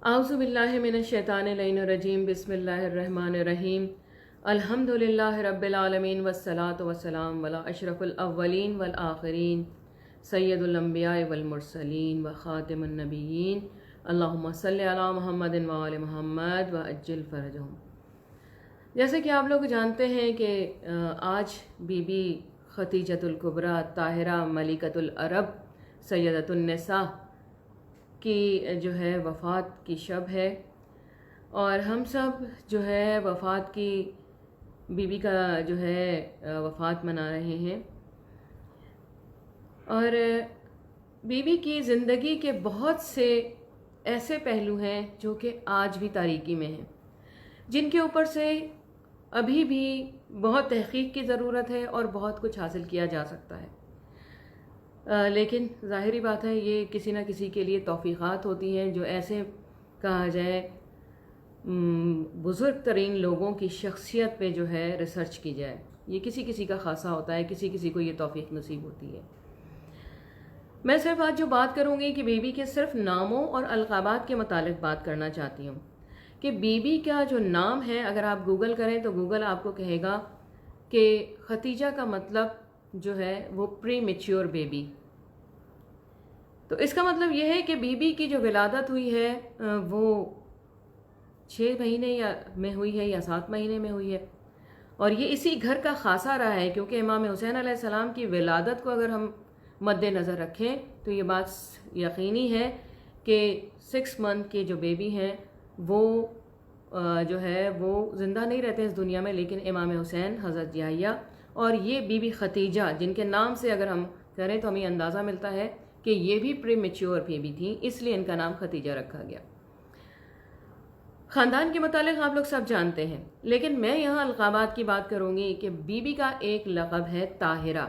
اعوذ باللہ من الشیطان الرجیم بسم اللہ الرحمن الرحیم الحمدللہ رب العالمین والصلاة والسلام علی اشرف الاولین والآخرین سید الانبیاء والمرسلین وخاتم النبیین اللہم صلی علی محمد وآل محمد وعجل فرجہم۔ جیسے کہ آپ لوگ جانتے ہیں کہ آج بی بی خدیجۃ الکبریٰ طاہرہ ملکۃ العرب سیدۃ النساء کی جو ہے وفات کی شب ہے، اور ہم سب جو ہے وفات کی بی بی کا جو ہے وفات منا رہے ہیں۔ اور بی بی کی زندگی کے بہت سے ایسے پہلو ہیں جو کہ آج بھی تاریکی میں ہیں، جن کے اوپر سے ابھی بھی بہت تحقیق کی ضرورت ہے اور بہت کچھ حاصل کیا جا سکتا ہے، لیکن ظاہری بات ہے یہ کسی نہ کسی کے لیے توفیقات ہوتی ہیں جو ایسے کہا جائے بزرگ ترین لوگوں کی شخصیت پہ جو ہے ریسرچ کی جائے، یہ کسی کسی کا خاصہ ہوتا ہے، کسی کسی کو یہ توفیق نصیب ہوتی ہے۔ میں صرف آج جو بات کروں گی کہ بی بی کے صرف ناموں اور القابات کے متعلق بات کرنا چاہتی ہوں کہ بی بی کا جو نام ہے، اگر آپ گوگل کریں تو گوگل آپ کو کہے گا کہ ختیجہ کا مطلب جو ہے وہ پری میچیور بیبی۔ تو اس کا مطلب یہ ہے کہ بی بی کی جو ولادت ہوئی ہے وہ 6 مہینے میں ہوئی ہے یا 7 مہینے میں ہوئی ہے، اور یہ اسی گھر کا خاصہ رہا ہے، کیونکہ امام حسین علیہ السلام کی ولادت کو اگر ہم مد نظر رکھیں تو یہ بات یقینی ہے کہ 6 منتھ کے جو بیبی ہیں وہ جو ہے وہ زندہ نہیں رہتے اس دنیا میں، لیکن امام حسین، حضرت یحییٰ اور یہ بی بی خدیجہ جن کے نام سے اگر ہم کریں تو ہمیں اندازہ ملتا ہے کہ یہ بھی پری میچیور بیبی تھیں، اس لیے ان کا نام خدیجہ رکھا گیا۔ خاندان کے متعلق آپ لوگ سب جانتے ہیں، لیکن میں یہاں القابات کی بات کروں گی کہ بی بی کا ایک لقب ہے طاہرہ۔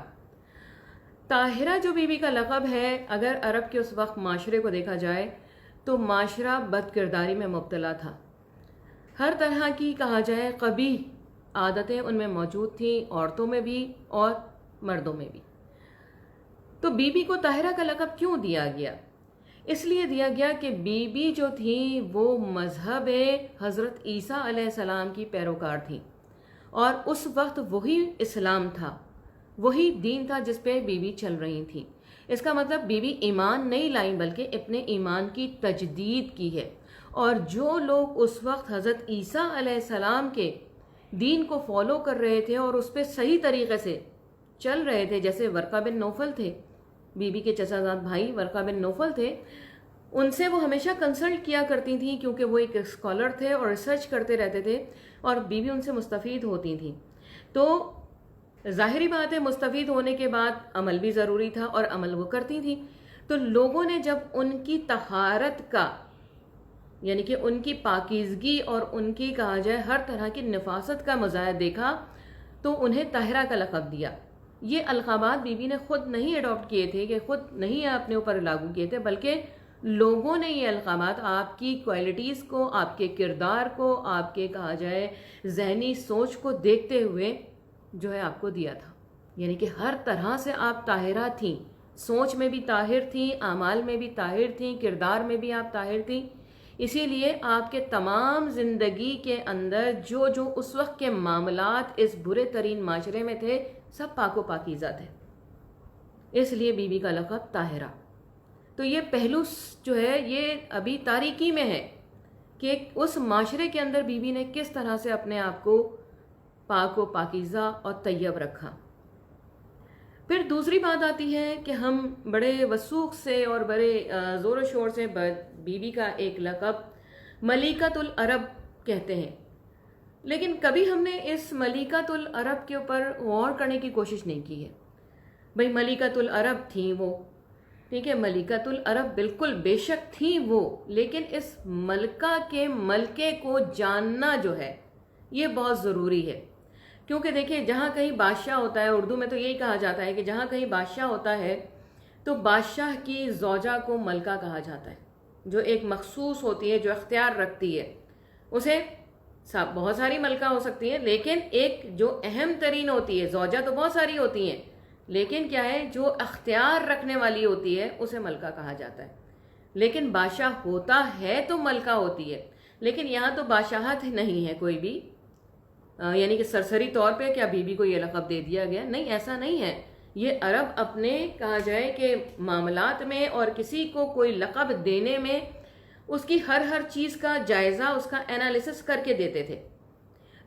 طاہرہ جو بی بی کا لقب ہے، اگر عرب کے اس وقت معاشرے کو دیکھا جائے تو معاشرہ بد کرداری میں مبتلا تھا، ہر طرح کی کہا جائے قبیح عادتیں ان میں موجود تھیں، عورتوں میں بھی اور مردوں میں بھی۔ تو بی بی کو طاہرہ کا لقب کیوں دیا گیا؟ اس لیے دیا گیا کہ بی بی جو تھیں وہ مذہب حضرت عیسیٰ علیہ السلام کی پیروکار تھیں، اور اس وقت وہی اسلام تھا، وہی دین تھا جس پہ بی بی چل رہی تھیں۔ اس کا مطلب بی بی ایمان نہیں لائیں بلکہ اپنے ایمان کی تجدید کی ہے، اور جو لوگ اس وقت حضرت عیسیٰ علیہ السلام کے دین کو فالو کر رہے تھے اور اس پہ صحیح طریقے سے چل رہے تھے، جیسے ورقہ بن نوفل تھے، بی بی کے چچا زاد بھائی ورقہ بن نوفل تھے، ان سے وہ ہمیشہ کنسلٹ کیا کرتی تھیں کیونکہ وہ ایک اسکالر تھے اور ریسرچ کرتے رہتے تھے، اور بی بی ان سے مستفید ہوتی تھیں۔ تو ظاہری بات ہے مستفید ہونے کے بعد عمل بھی ضروری تھا، اور عمل وہ کرتی تھیں۔ تو لوگوں نے جب ان کی طہارت کا، یعنی کہ ان کی پاکیزگی اور ان کی کہا جائے ہر طرح کی نفاست کا مظاہر دیکھا تو انہیں طاہرہ کا لقب دیا۔ یہ القابات بی بی نے خود نہیں اڈاپٹ کیے تھے، کہ خود نہیں اپنے اوپر لاگو کیے تھے، بلکہ لوگوں نے یہ القابات آپ کی کوالٹیز کو، آپ کے کردار کو، آپ کے کہا جائے ذہنی سوچ کو دیکھتے ہوئے جو ہے آپ کو دیا تھا۔ یعنی کہ ہر طرح سے آپ طاہرہ تھیں، سوچ میں بھی طاہر تھیں، اعمال میں بھی طاہر تھیں، کردار میں بھی آپ طاہر تھیں، اسی لیے آپ کے تمام زندگی کے اندر جو جو اس وقت کے معاملات اس برے ترین معاشرے میں تھے سب پاک و پاکیزہ تھے، اس لیے بی بی کا لقب طاہرہ۔ تو یہ پہلو جو ہے یہ ابھی تاریکی میں ہے کہ اس معاشرے کے اندر بی بی نے کس طرح سے اپنے آپ کو پاک و پاکیزہ اور طیب رکھا۔ پھر دوسری بات آتی ہے کہ ہم بڑے وثوق سے اور بڑے زور و شور سے بی بی کا ایک لقب ملکۃ العرب کہتے ہیں، لیکن کبھی ہم نے اس ملکۃ العرب کے اوپر غور کرنے کی کوشش نہیں کی ہے۔ بھئی ملکۃ العرب تھیں وہ، ٹھیک ہے، ملکۃ العرب بالکل بے شک تھیں وہ، لیکن اس ملکہ کے ملکے کو جاننا جو ہے یہ بہت ضروری ہے، کیونکہ دیکھیں جہاں کہیں بادشاہ ہوتا ہے، اردو میں تو یہی کہا جاتا ہے کہ جہاں کہیں بادشاہ ہوتا ہے تو بادشاہ کی زوجہ کو ملکہ کہا جاتا ہے، جو ایک مخصوص ہوتی ہے، جو اختیار رکھتی ہے۔ اسے بہت ساری ملکہ ہو سکتی ہیں، لیکن ایک جو اہم ترین ہوتی ہے، زوجہ تو بہت ساری ہوتی ہیں، لیکن کیا ہے جو اختیار رکھنے والی ہوتی ہے اسے ملکہ کہا جاتا ہے۔ لیکن بادشاہ ہوتا ہے تو ملکہ ہوتی ہے، لیکن یہاں تو بادشاہت نہیں ہے کوئی بھی، یعنی کہ سرسری طور پہ کیا بی بی کو یہ لقب دے دیا گیا، نہیں، ایسا نہیں ہے۔ یہ عرب اپنے کہا جائے کہ معاملات میں اور کسی کو کوئی لقب دینے میں اس کی ہر چیز کا جائزہ، اس کا انالیسس کر کے دیتے تھے۔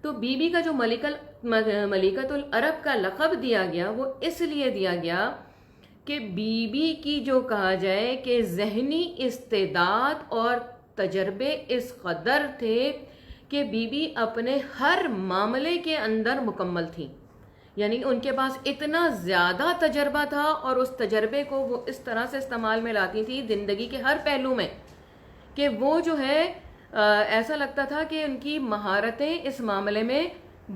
تو بی بی کا جو ملکۃ العرب کا لقب دیا گیا وہ اس لیے دیا گیا کہ بی بی کی جو کہا جائے کہ ذہنی استعداد اور تجربے اس قدر تھے کہ بی بی اپنے ہر معاملے کے اندر مکمل تھیں، یعنی ان کے پاس اتنا زیادہ تجربہ تھا اور اس تجربے کو وہ اس طرح سے استعمال میں لاتی تھی زندگی کے ہر پہلو میں کہ وہ جو ہے ایسا لگتا تھا کہ ان کی مہارتیں اس معاملے میں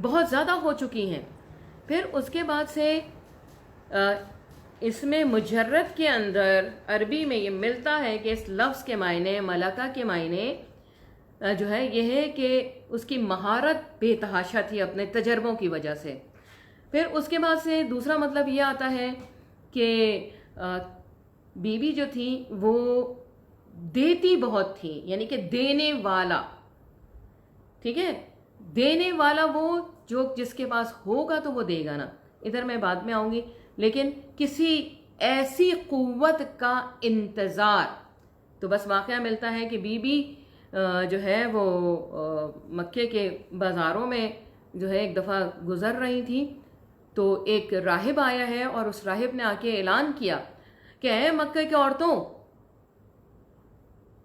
بہت زیادہ ہو چکی ہیں۔ پھر اس کے بعد سے اس میں مجرد کے اندر عربی میں یہ ملتا ہے کہ اس لفظ کے معنی، ملکہ کے معنی جو ہے یہ ہے کہ اس کی مہارت بے تحاشا تھی اپنے تجربوں کی وجہ سے۔ پھر اس کے بعد سے دوسرا مطلب یہ آتا ہے کہ بی بی جو تھی وہ دیتی بہت تھی، یعنی کہ دینے والا، ٹھیک ہے، دینے والا وہ جو جس کے پاس ہوگا تو وہ دے گا نا، ادھر میں بعد میں آؤں گی، لیکن کسی ایسی قوت کا انتظار۔ تو بس واقعہ ملتا ہے کہ بی بی جو ہے وہ مکے کے بازاروں میں جو ہے ایک دفعہ گزر رہی تھی تو ایک راہب آیا ہے اور اس راہب نے آ کے اعلان کیا کہ اے مکے کے عورتوں،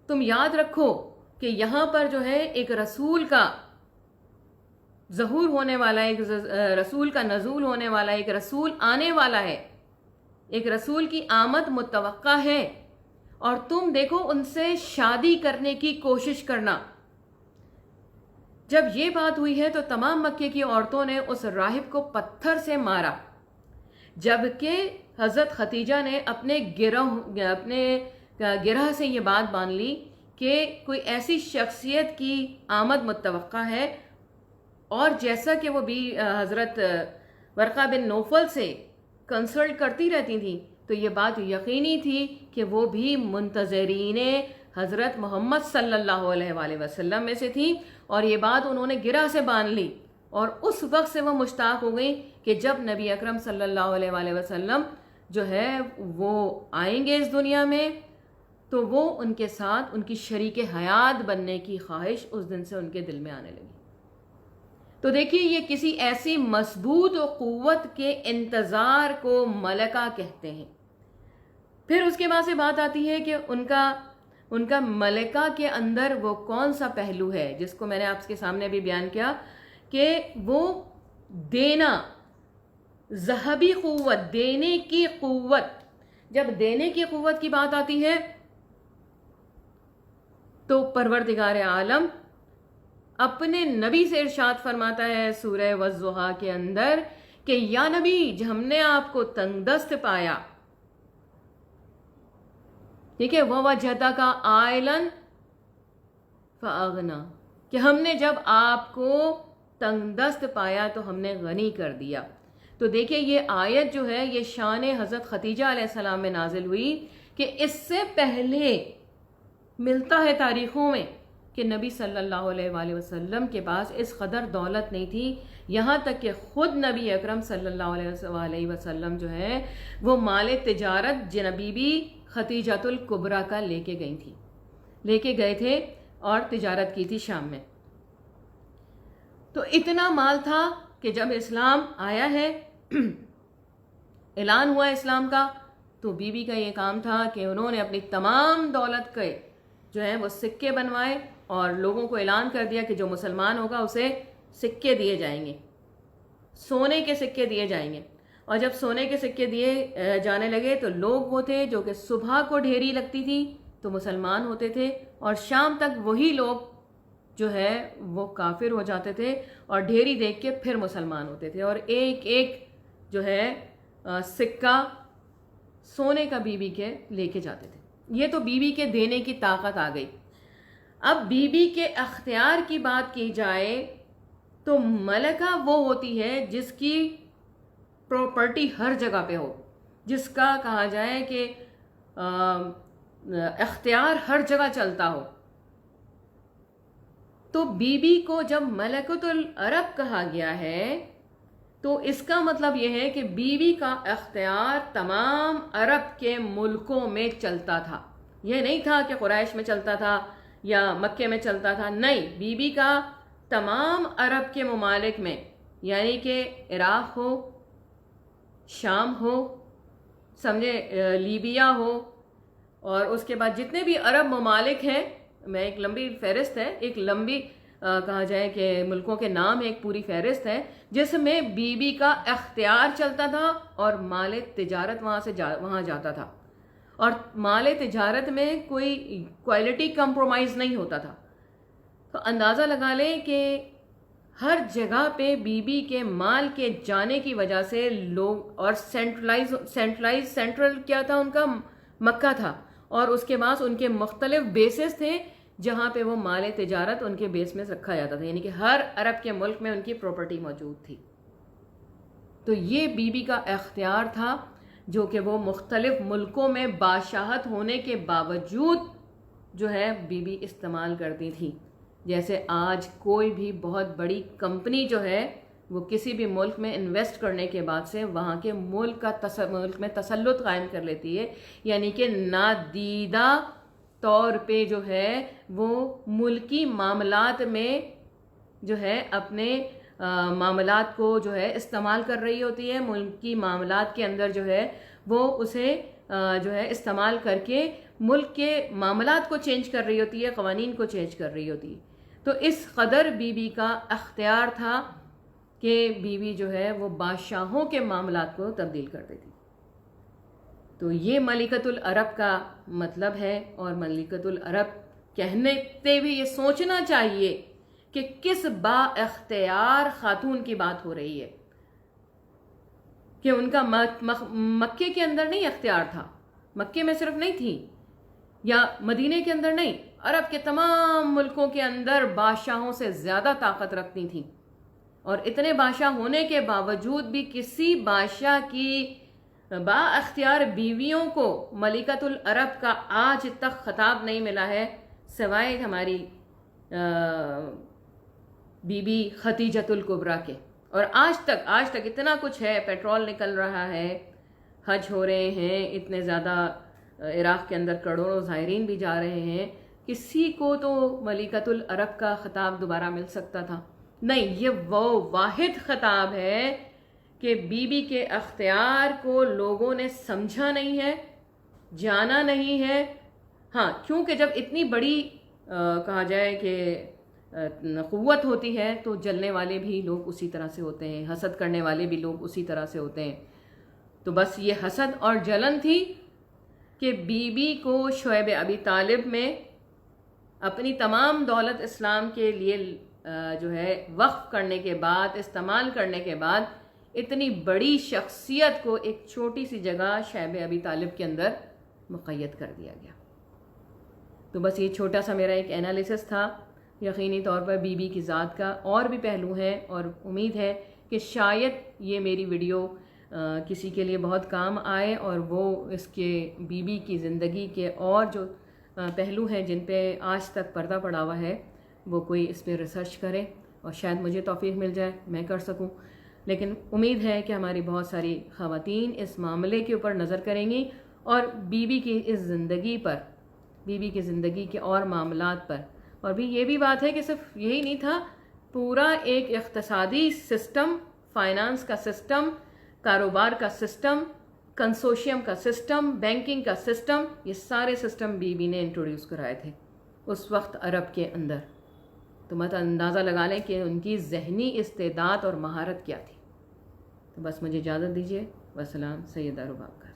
تم یاد رکھو کہ یہاں پر جو ہے ایک رسول کا ظہور ہونے والا، ایک رسول کا نزول ہونے والا، ایک رسول آنے والا ہے، ایک رسول کی آمد متوقع ہے، اور تم دیکھو ان سے شادی کرنے کی کوشش کرنا۔ جب یہ بات ہوئی ہے تو تمام مکے کی عورتوں نے اس راہب کو پتھر سے مارا، جبکہ حضرت ختیجہ نے اپنے گرہ سے یہ بات مان لی کہ کوئی ایسی شخصیت کی آمد متوقع ہے، اور جیسا کہ وہ بھی حضرت ورقہ بن نوفل سے کنسلٹ کرتی رہتی تھیں تو یہ بات یقینی تھی کہ وہ بھی منتظرین حضرت محمد صلی اللہ علیہ وآلہ وسلم میں سے تھی، اور یہ بات انہوں نے گرہ سے باندھ لی، اور اس وقت سے وہ مشتاق ہو گئی کہ جب نبی اکرم صلی اللہ علیہ وآلہ وسلم جو ہے وہ آئیں گے اس دنیا میں تو وہ ان کے ساتھ ان کی شریک حیات بننے کی خواہش اس دن سے ان کے دل میں آنے لگی۔ تو دیکھیے یہ کسی ایسی مضبوط و قوت کے انتظار کو ملکہ کہتے ہیں۔ پھر اس کے بعد سے بات آتی ہے کہ ان کا ملکہ کے اندر وہ کون سا پہلو ہے جس کو میں نے آپ کے سامنے بھی بیان کیا کہ وہ دینا، ذہبی قوت، دینے کی قوت۔ جب دینے کی قوت کی بات آتی ہے تو پروردگار عالم اپنے نبی سے ارشاد فرماتا ہے سورہ والضحیٰ کے اندر کہ یا نبی، جب ہم نے آپ کو تنگ دست پایا، ٹھیک ہے، وَوَجَدَكَ عَائِلًا فَأَغْنَىٰ، کہ ہم نے جب آپ کو تنگ دست پایا تو ہم نے غنی کر دیا۔ تو دیکھیں یہ آیت جو ہے یہ شان حضرت ختیجہ علیہ السلام میں نازل ہوئی کہ اس سے پہلے ملتا ہے تاریخوں میں کہ نبی صلی اللہ علیہ وآلہ وسلم کے پاس اس قدر دولت نہیں تھی، یہاں تک کہ خود نبی اکرم صلی اللہ علیہ وسلم جو ہے وہ مال تجارت جنبی بی ختیجۃ الکبریٰ کا لے کے گئے تھے اور تجارت کی تھی شام میں۔ تو اتنا مال تھا کہ جب اسلام آیا ہے، اعلان ہوا اسلام کا، تو بی بی کا یہ کام تھا کہ انہوں نے اپنی تمام دولت کے جو ہے وہ سکے بنوائے اور لوگوں کو اعلان کر دیا کہ جو مسلمان ہوگا اسے سکے دیے جائیں گے، سونے کے سکے دیے جائیں گے۔ اور جب سونے کے سکے دیے جانے لگے تو لوگ وہ تھے جو کہ صبح کو ڈھیری لگتی تھی تو مسلمان ہوتے تھے، اور شام تک وہی لوگ جو ہے وہ کافر ہو جاتے تھے اور ڈھیری دیکھ کے پھر مسلمان ہوتے تھے، اور ایک ایک جو ہے سکہ سونے کا بی بی کے لے کے جاتے تھے۔ یہ تو بی بی کے دینے کی طاقت آ گئی۔ اب بی بی کے اختیار کی بات کی جائے تو ملکہ وہ ہوتی ہے جس کی پراپرٹی ہر جگہ پہ ہو، جس کا کہا جائے کہ اختیار ہر جگہ چلتا ہو. تو بی بی کو جب ملکۃ العرب کہا گیا ہے تو اس کا مطلب یہ ہے کہ بی بی کا اختیار تمام عرب کے ملکوں میں چلتا تھا. یہ نہیں تھا کہ قریش میں چلتا تھا یا مکے میں چلتا تھا، نہیں، بی بی کا تمام عرب کے ممالک میں، یعنی کہ عراق ہو، شام ہو، سمجھے، لیبیا ہو، اور اس کے بعد جتنے بھی عرب ممالک ہیں، میں ایک لمبی فہرست ہے، ایک لمبی کہا جائے کہ ملکوں کے نام ایک پوری فہرست ہے جس میں بی بی کا اختیار چلتا تھا اور مال تجارت وہاں جاتا تھا، اور مال تجارت میں کوئی کوالٹی کمپرومائز نہیں ہوتا تھا. تو اندازہ لگا لیں کہ ہر جگہ پہ بی بی کے مال کے جانے کی وجہ سے لوگ، اور سینٹرل کیا تھا ان کا، مکہ تھا، اور اس کے بعد ان کے مختلف بیسز تھے جہاں پہ وہ مال تجارت ان کے بیس میں رکھا جاتا تھا، یعنی کہ ہر عرب کے ملک میں ان کی پراپرٹی موجود تھی. تو یہ بی بی کا اختیار تھا جو کہ وہ مختلف ملکوں میں بادشاہت ہونے کے باوجود جو ہے بی بی استعمال کرتی تھی. جیسے آج کوئی بھی بہت بڑی کمپنی جو ہے وہ کسی بھی ملک میں انویسٹ کرنے کے بعد سے وہاں کے ملک میں تسلط قائم کر لیتی ہے، یعنی کہ نادیدہ طور پہ جو ہے وہ ملکی معاملات میں جو ہے اپنے معاملات کو جو ہے استعمال کر رہی ہوتی ہے. ملکی معاملات کے اندر جو ہے وہ اسے جو ہے استعمال کر کے ملک کے معاملات کو چینج کر رہی ہوتی ہے، قوانین کو چینج کر رہی ہوتی ہے. تو اس قدر بی بی کا اختیار تھا کہ بی بی جو ہے وہ بادشاہوں کے معاملات کو تبدیل کر دیتی. تو یہ ملکۃ العرب کا مطلب ہے، اور ملکۃ العرب کہنے تے بھی یہ سوچنا چاہیے کہ کس با اختیار خاتون کی بات ہو رہی ہے، کہ ان کا مکے کے اندر نہیں اختیار تھا، مکے میں صرف نہیں تھی، یا مدینے کے اندر نہیں، عرب کے تمام ملکوں کے اندر بادشاہوں سے زیادہ طاقت رکھتی تھیں. اور اتنے بادشاہ ہونے کے باوجود بھی کسی بادشاہ کی با اختیار بیویوں کو ملکۃ العرب کا آج تک خطاب نہیں ملا ہے، سوائے ہماری بی بی خدیجۃ الکبریٰ کے. اور آج تک اتنا کچھ ہے، پیٹرول نکل رہا ہے، حج ہو رہے ہیں، اتنے زیادہ عراق کے اندر کروڑوں زائرین بھی جا رہے ہیں، کسی کو تو ملکۃ العرب کا خطاب دوبارہ مل سکتا تھا؟ نہیں، یہ وہ واحد خطاب ہے کہ بی بی کے اختیار کو لوگوں نے سمجھا نہیں ہے، جانا نہیں ہے. ہاں، کیونکہ جب اتنی بڑی کہا جائے کہ قوت ہوتی ہے تو جلنے والے بھی لوگ اسی طرح سے ہوتے ہیں، حسد کرنے والے بھی لوگ اسی طرح سے ہوتے ہیں. تو بس یہ حسد اور جلن تھی کہ بی بی کو شعیب ابی طالب میں اپنی تمام دولت اسلام کے لیے جو ہے وقف کرنے کے بعد، استعمال کرنے کے بعد، اتنی بڑی شخصیت کو ایک چھوٹی سی جگہ شعیب ابی طالب کے اندر مقید کر دیا گیا. تو بس یہ چھوٹا سا میرا ایک انالیسس تھا. یقینی طور پر بی بی کی ذات کا اور بھی پہلو ہیں، اور امید ہے کہ شاید یہ میری ویڈیو کسی کے لیے بہت کام آئے، اور وہ اس کے بی بی کی زندگی کے اور جو پہلو ہیں جن پہ آج تک پردہ پڑا ہوا ہے وہ کوئی اس پہ ریسرچ کرے، اور شاید مجھے توفیق مل جائے، میں کر سکوں. لیکن امید ہے کہ ہماری بہت ساری خواتین اس معاملے کے اوپر نظر کریں گی، اور بی بی کی اس زندگی پر، بی بی کی زندگی کے اور معاملات پر. اور بھی یہ بھی بات ہے کہ صرف یہی نہیں تھا، پورا ایک اقتصادی سسٹم، فائنانس کا سسٹم، کاروبار کا سسٹم، کنسورشیم کا سسٹم، بینکنگ کا سسٹم، یہ سارے سسٹم بی بی نے انٹروڈیوس کرائے تھے اس وقت عرب کے اندر. تو مت اندازہ لگا لیں کہ ان کی ذہنی استعداد اور مہارت کیا تھی. تو بس مجھے اجازت دیجیے. والسلام. سیدہ رباب کا.